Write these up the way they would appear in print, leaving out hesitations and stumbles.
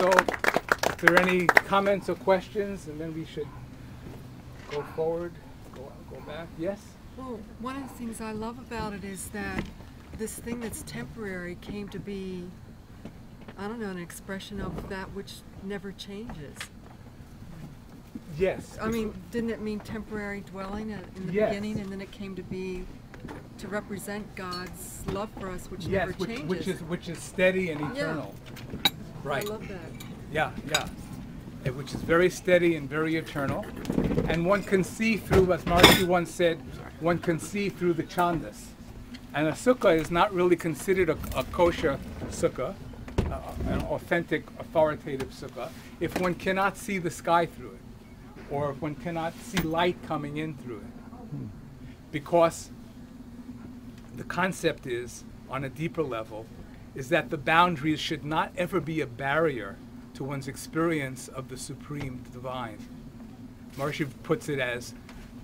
So, if there are any comments or questions, and then we should go forward, go back. Yes? Well, one of the things I love about it is that this thing that's temporary came to be, I don't know, an expression of that which never changes. Yes. I mean, didn't it mean temporary dwelling in the Yes. beginning, and then it came to be to represent God's love for us, which Yes, never changes? which is steady and eternal. Right. I love that. Yeah. Which is very steady and very eternal. And one can see through, as Maharishi once said, one can see through the chandas. And a sukkah is not really considered a kosher sukkah, an authentic, authoritative sukkah, if one cannot see the sky through it, or if one cannot see light coming in through it. Because the concept is, on a deeper level, is that the boundaries should not ever be a barrier to one's experience of the supreme divine. Maharishi puts it as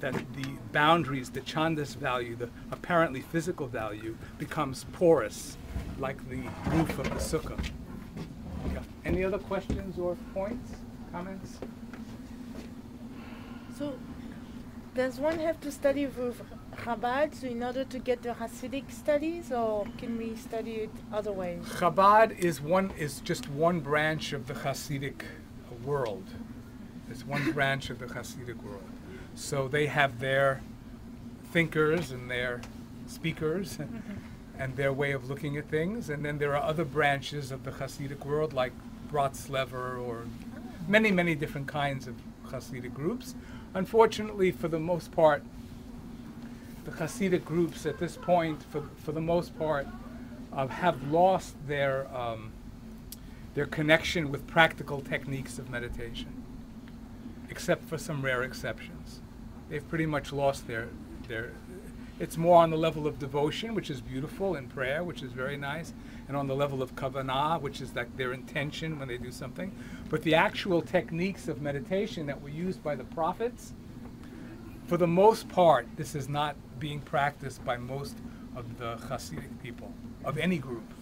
that the boundaries, the chandas value, the apparently physical value, becomes porous, like the roof of the sukkah. Yeah. Any other questions or points, comments? So, does one have to study with Chabad in order to get the Hasidic studies, or can we study it other ways? Chabad is just one branch of the Hasidic world. It's one branch of the Hasidic world. So they have their thinkers and their speakers and their way of looking at things, and then there are other branches of the Hasidic world like Bratzlever or many different kinds of Hasidic groups. Unfortunately, for the most part, the Hasidic groups at this point, for the most part, have lost their connection with practical techniques of meditation, except for some rare exceptions. They've pretty much lost their. It's more on the level of devotion, which is beautiful, and prayer, which is very nice, and on the level of kavanah, which is like their intention when they do something. But the actual techniques of meditation that were used by the prophets, for the most part, this is not being practiced by most of the Hasidic people, of any group.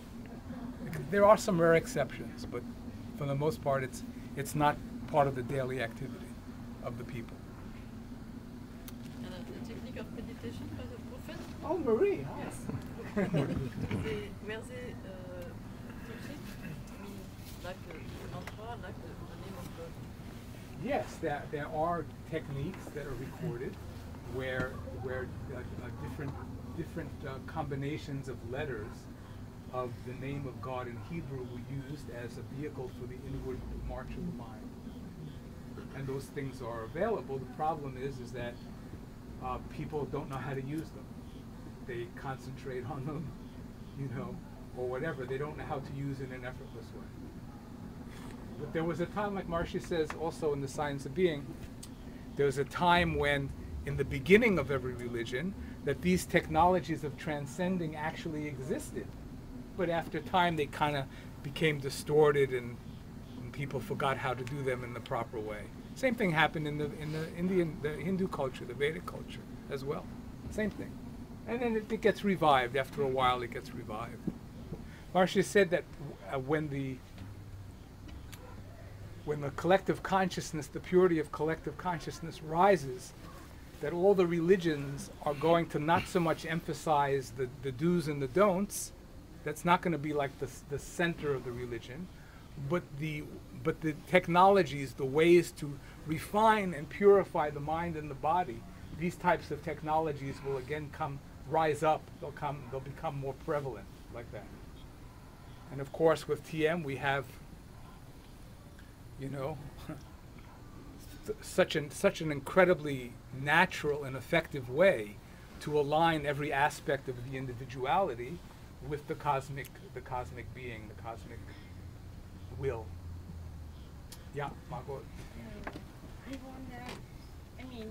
There are some rare exceptions, but for the most part, it's not part of the daily activity of the people. And the technique of meditation by the prophet? Oh, Marie! Yes. Were they taught it? I mean, like the mantra, like the name of God? Yes, there are techniques that are recorded where different combinations of letters of the name of God in Hebrew were used as a vehicle for the inward march of the mind. And those things are available. The problem is that people don't know how to use them. They concentrate on them, or whatever. They don't know how to use it in an effortless way. But there was a time, like Maharishi says also in The Science of Being, there was a time when, in the beginning of every religion, that these technologies of transcending actually existed. But after time, they kind of became distorted, and people forgot how to do them in the proper way. Same thing happened in the Hindu culture, the Vedic culture as well. Same thing. And then it gets revived. After a while, it gets revived. Maharishi said that when the collective consciousness, the purity of collective consciousness rises, that all the religions are going to not so much emphasize the do's and the don'ts. That's not going to be like the center of the religion, but the technologies, the ways to refine and purify the mind and the body, these types of technologies will again rise up. They'll become more prevalent like that. And of course, with TM, we have, such an incredibly natural and effective way to align every aspect of the individuality with the cosmic being, the cosmic will. Yeah, Margot. I wonder, when you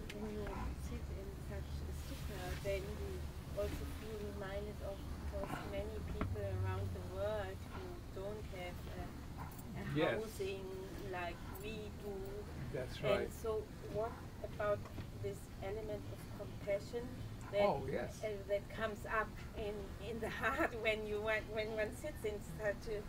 sit in such a sukkah, then you also feel reminded of those many people around the world who don't have a Yes. housing like we do. That's right. And so what about this element of compassion that that comes up in the heart when one sits in such a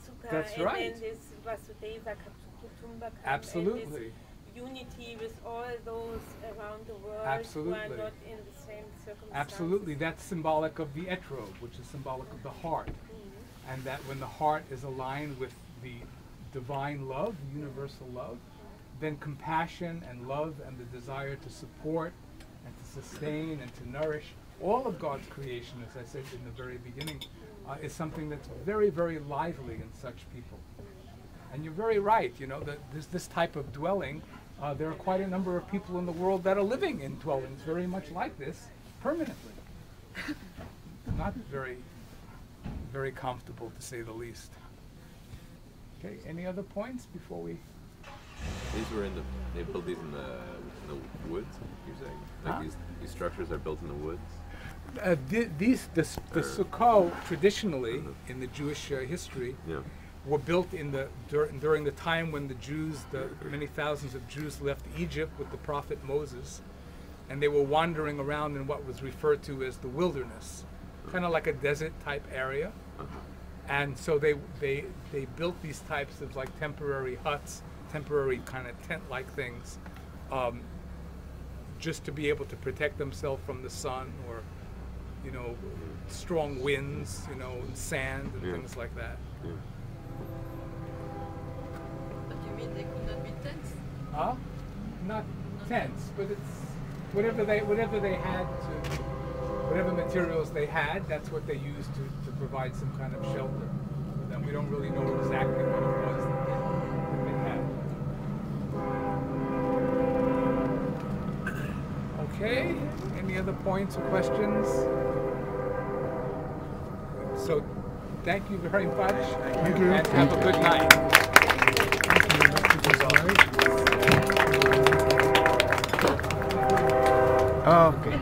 Sukkot, That's and right. then this Vasudeva Kutumba, Absolutely. and this unity with all those around the world who Absolutely. are not in the same circumstances. Absolutely. That's symbolic of the etrog, which is symbolic of the heart. And that when the heart is aligned with the divine love, the universal love, then compassion and love and the desire to support and to sustain and to nourish all of God's creation, as I said in the very beginning, is something that's very, very lively in such people. And you're very right, you know, that this type of dwelling, there are quite a number of people in the world that are living in dwellings very much like this, permanently. Not very, very comfortable, to say the least. Okay, any other points before we... These were they built these in the woods, you're saying? Like Huh? these structures are built in the woods? The Sukkot, traditionally, in the Jewish history, Yeah. were built during the time when the Jews, the many thousands of Jews left Egypt with the prophet Moses, and they were wandering around in what was referred to as the wilderness, kind of like a desert type area. And so they built these types of like temporary huts, temporary kind of tent-like things, just to be able to protect themselves from the sun or, you know, strong winds, you know, and sand and Yeah. things like that. Yeah. But you mean they could not be tents? Not tents, but it's whatever they had to, whatever materials they had, that's what they used to provide some kind of shelter for them. We don't really know exactly what it was that they had. Okay, any other points or questions? So, thank you very much. Thank you. And have a good night. Okay.